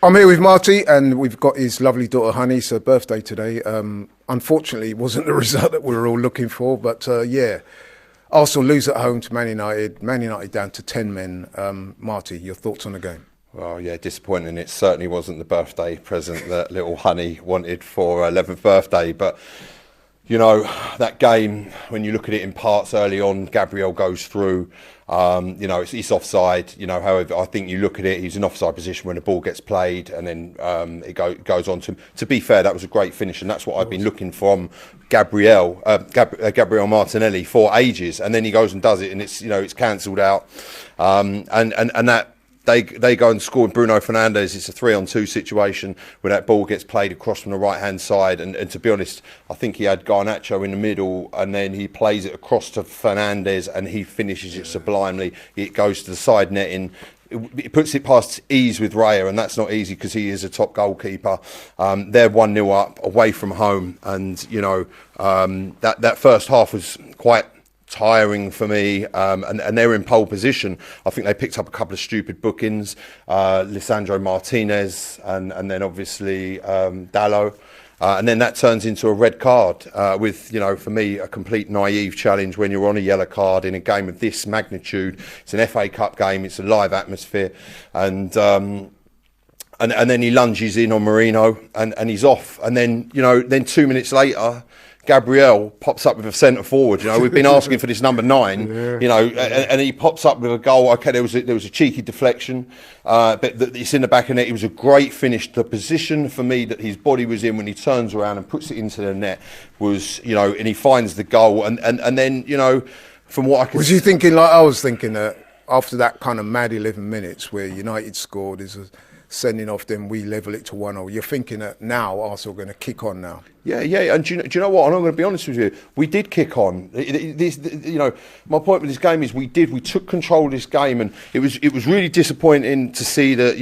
I'm here with Marty, and we've got his lovely daughter Honey. It's her birthday today. Unfortunately, it wasn't the result that we were all looking for, but yeah, Arsenal lose at home to Man United. Man United down to 10 men. Marty, your thoughts on the game? Well, yeah, disappointing. It certainly wasn't the birthday present that little Honey wanted for her 11th birthday. But, you know, that game, when you look at it in parts early on, Gabriel goes through. You know, it's offside. You know, however, I think you look at it, he's in offside position when the ball gets played, and then it goes on to him. To be fair, that was a great finish, and that's what I've been looking from Gabriel Martinelli for ages. And then he goes and does it, and it's cancelled out. And that. They go and score with Bruno Fernandes. It's a 3-on-2 situation where that ball gets played across from the right-hand side. And to be honest, I think he had Garnacho in the middle, and then he plays it across to Fernandes, and he finishes it sublimely. It goes to the side netting. It puts it past ease with Raya, and that's not easy because he is a top goalkeeper. They're 1-0 up away from home, and that first half was quite tiring for me, and they're in pole position. I think they picked up a couple of stupid bookings, Lisandro Martinez and then obviously Dallo, and then that turns into a red card with, for me, a complete naive challenge when you're on a yellow card in a game of this magnitude. It's an FA Cup game, it's a live atmosphere, and then he lunges in on Marino and he's off, and then 2 minutes later Gabriel pops up with a centre forward. We've been asking for this number 9. And he pops up with a goal. Okay, there was a cheeky deflection, but it's in the back of the net. It was a great finish. The position for me that his body was in when he turns around and puts it into the net was, and he finds the goal. And then, from what I could... Was you thinking like I was thinking that after that kind of mad 11 minutes where United scored, is a sending off, then we level it to 1-0. You're thinking that now Arsenal are going to kick on now. Yeah, and do you know what? And I'm going to be honest with you. We did kick on. My point with this game is we took control of this game, and it was really disappointing to see that,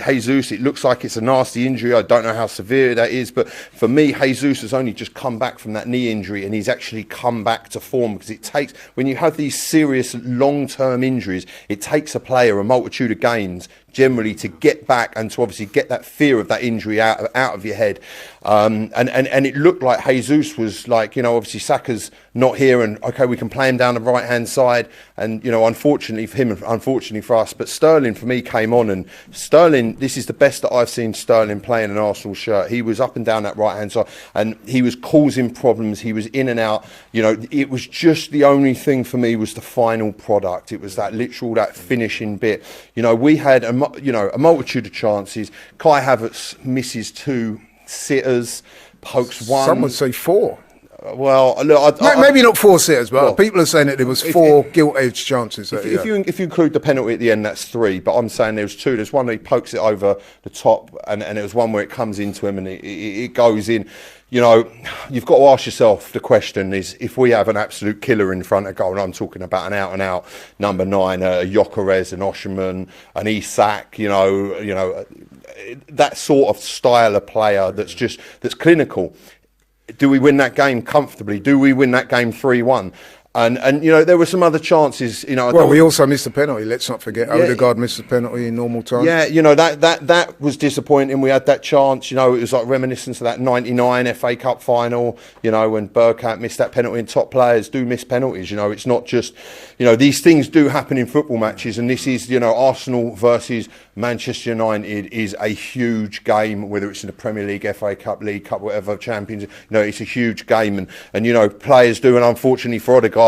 Jesus, it looks like it's a nasty injury. I don't know how severe that is, but for me, Jesus has only just come back from that knee injury, and he's actually come back to form, because it takes, when you have these serious long-term injuries, it takes a player a multitude of games generally to get back and to obviously get that fear of that injury out of your head. And it looked like Jesus was like, obviously Saka's not here, and okay, we can play him down the right hand side, and unfortunately for him, unfortunately for us, but Sterling for me came on, and Sterling, this is the best that I've seen Sterling play in an Arsenal shirt. He was up and down that right hand side, and he was causing problems. He was in and out. It was just, the only thing for me was the final product. It was that finishing bit. We had a multitude of chances. Kai Havertz misses 2 sitters, pokes 1. Some would say 4. Well, look, maybe not 4 sitters, but people are saying that there was 4 gilt-edged chances. If you include the penalty at the end, that's 3. But I'm saying there was 2. There's one that he pokes it over the top, and there was one where it comes into him and it goes in. You've got to ask yourself, the question is, if we have an absolute killer in front of goal, and I'm talking about an out-and-out number 9, a Gyökeres, an Osherman, an Isak, that sort of style of player that's clinical. Do we win that game comfortably? Do we win that game 3-1? And there were some other chances. We also missed a penalty. Let's not forget. Odegaard missed a penalty in normal time. Yeah, that was disappointing. We had that chance. It was like reminiscent of that '99 FA Cup final. When Bergkamp missed that penalty. And top players do miss penalties. It's not just. These things do happen in football matches, and this is Arsenal versus Manchester United is a huge game. Whether it's in the Premier League, FA Cup, League Cup, whatever, Champions. It's a huge game, and players do, and unfortunately for Odegaard.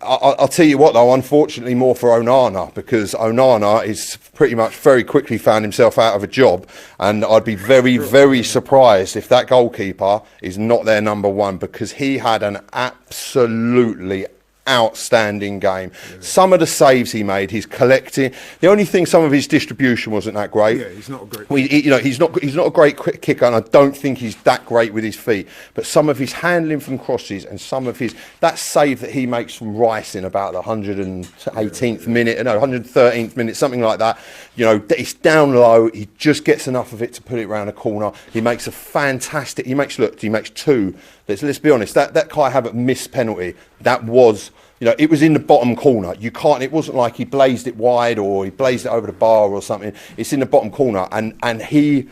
I'll tell you what though, unfortunately more for Onana, because Onana is pretty much very quickly found himself out of a job, and I'd be very, very surprised if that goalkeeper is not their number 1, because he had an absolutely outstanding game. Some of the saves he made, he's collecting. The only thing, some of his distribution wasn't that great. Yeah, he's not a great. He's not a great quick kicker, and I don't think he's that great with his feet. But some of his handling from crosses, and some of that save that he makes from Rice in about the 118th minute, 113th minute, something like that. It's down low. He just gets enough of it to put it around a corner. He makes a fantastic. He makes 2. Let's be honest. That Kai Havertz missed penalty. That was You know, it was in the bottom corner. You can't. It wasn't like he blazed it wide or he blazed it over the bar or something. It's in the bottom corner, and he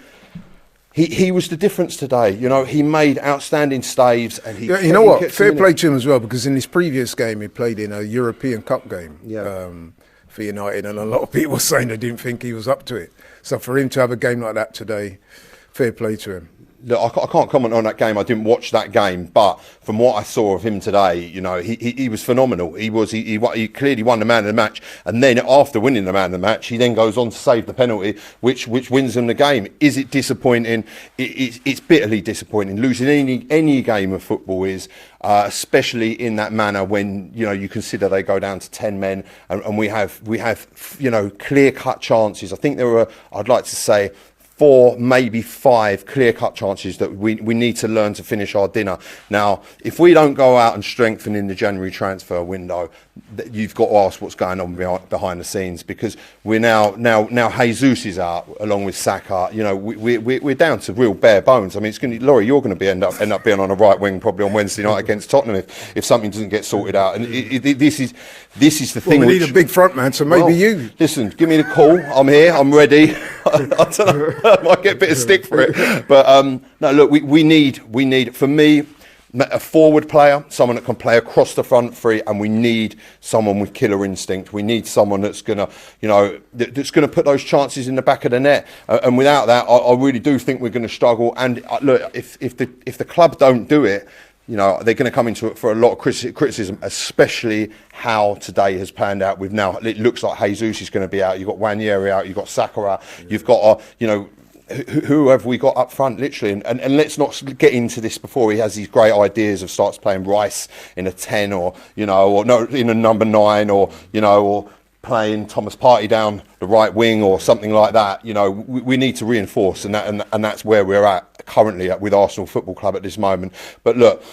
was the difference today. You know, he made outstanding staves, and he. Yeah, you know what? Fair play to him as well, because in his previous game he played in a European Cup game for United, and a lot of people were saying they didn't think he was up to it. So for him to have a game like that today, fair play to him. Look, I can't comment on that game. I didn't watch that game, but from what I saw of him today, you know, he was phenomenal. He clearly won the man of the match, and then after winning the man of the match, he then goes on to save the penalty, which wins them the game. Is it disappointing? It's bitterly disappointing. Losing any game of football is, especially in that manner when you know you consider they go down to 10 men, and we have you know clear cut chances. I think there were, I'd like to say, 4, maybe 5 clear-cut chances that we need to learn to finish our dinner. Now, if we don't go out and strengthen in the January transfer window, you've got to ask what's going on behind the scenes, because we're now Jesus is out along with Saka. You know, we're down to real bare bones. I mean, it's going to, Laurie, you're going to end up being on the right wing probably on Wednesday night against Tottenham if something doesn't get sorted out. And this is the thing. We need a big front man, so maybe you. Listen, give me the call. I'm here. I'm ready. I don't know. I might get a bit of stick for it, but no. Look, we need for me a forward player, someone that can play across the front three, and we need someone with killer instinct. We need someone that's gonna, you know, that's gonna put those chances in the back of the net. And without that, I really do think we're going to struggle. And look, if the club don't do it, you know, they're going to come into it for a lot of criticism, especially how today has panned out. With now, it looks like Jesus is going to be out. You've got Wanyeri out. You've got Saka out. You've got, you know, who have we got up front, literally? And let's not get into this before he has these great ideas of starts playing Rice in a 10 or, you know, or no, in a number 9 or, you know, or playing Thomas Partey down the right wing or something like that. You know, we need to reinforce, and that's where we're at currently with Arsenal Football Club at this moment. But look,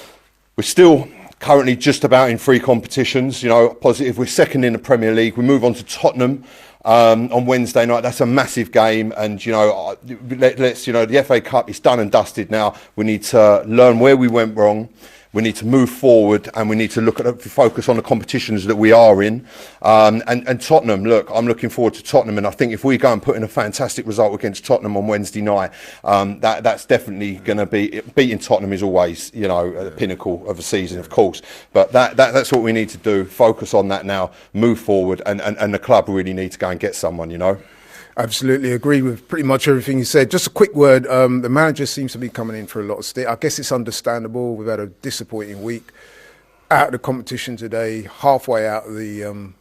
we're still currently just about in 3 competitions. You know, positive. We're second in the Premier League. We move on to Tottenham on Wednesday night. That's a massive game, and you know, let's you know, the FA Cup is done and dusted now. We need to learn where we went wrong. We need to move forward, and we need to focus on the competitions that we are in. And Tottenham, look, I'm looking forward to Tottenham, and I think if we go and put in a fantastic result against Tottenham on Wednesday night, that's definitely going to be, beating Tottenham is always, you know, a pinnacle of a season, of course. But that's what we need to do. Focus on that now, move forward, and the club really need to go and get someone, you know. Absolutely agree with pretty much everything you said. Just a quick word, the manager seems to be coming in for a lot of stick. I guess it's understandable. We've had a disappointing week. Out of the competition today, halfway out of the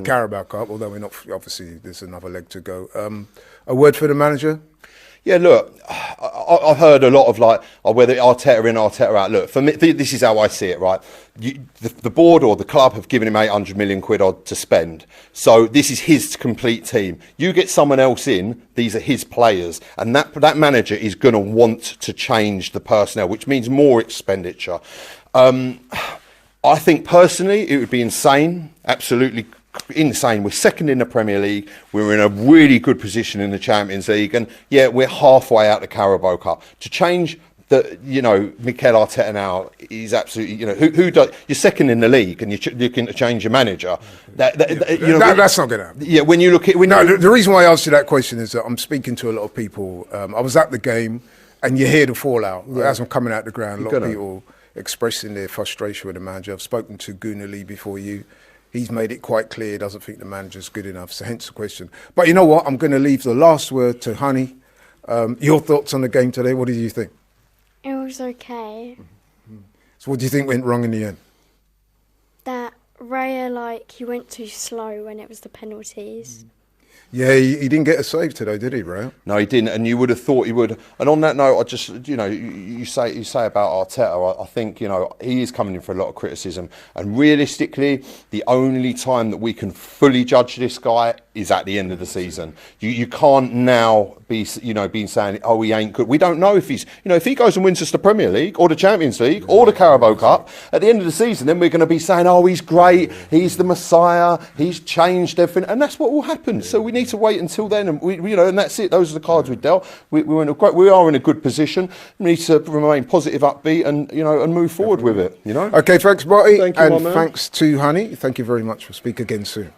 Carabao Cup, although we're not, obviously there's another leg to go. A word for the manager? Yeah, look, I've heard a lot of like, whether Arteta in, Arteta out. Look, for me, this is how I see it, right? The board or the club have given him 800 million quid odd to spend. So this is his complete team. You get someone else in, these are his players. And that manager is going to want to change the personnel, which means more expenditure. I think personally it would be insane, absolutely insane. We're second in the Premier League. We're in a really good position in the Champions League, and yeah, we're halfway out the Carabao Cup. To change you know, Mikel Arteta now is absolutely, you know, who does? You're second in the league, and you're looking to change your manager. You know, that's not going to happen. Yeah, when you look at the reason why I asked you that question is that I'm speaking to a lot of people. I was at the game, and you hear the fallout as I'm coming out the ground. A lot of people expressing their frustration with the manager. I've spoken to Gunali before you. He's made it quite clear he doesn't think the manager's good enough, so hence the question. But you know what? I'm going to leave the last word to Honey. Your thoughts on the game today? What did you think? It was okay. So what do you think went wrong in the end? That Raya, he went too slow when it was the penalties. Yeah, he didn't get a save today, did he, Ray? No, he didn't, and you would have thought he would. And on that note, I just, you know, you say about Arteta. I think, you know, he is coming in for a lot of criticism, and realistically, the only time that we can fully judge this guy is at the end of the season. You can't now be, you know, being saying, oh, he ain't good. We don't know if he's, you know, if he goes and wins us the Premier League or the Champions League or the Carabao Cup at the end of the season, then we're going to be saying, oh, he's great, he's the Messiah, he's changed everything, and that's what will happen. So we need to wait until then, and and that's it. Those are the cards we dealt. We are in a good position. We need to remain positive, upbeat, and and move forward with it. Okay, thanks, Marty, Thank you, and my man. thanks to Honey. Thank you very much. We'll speak again soon.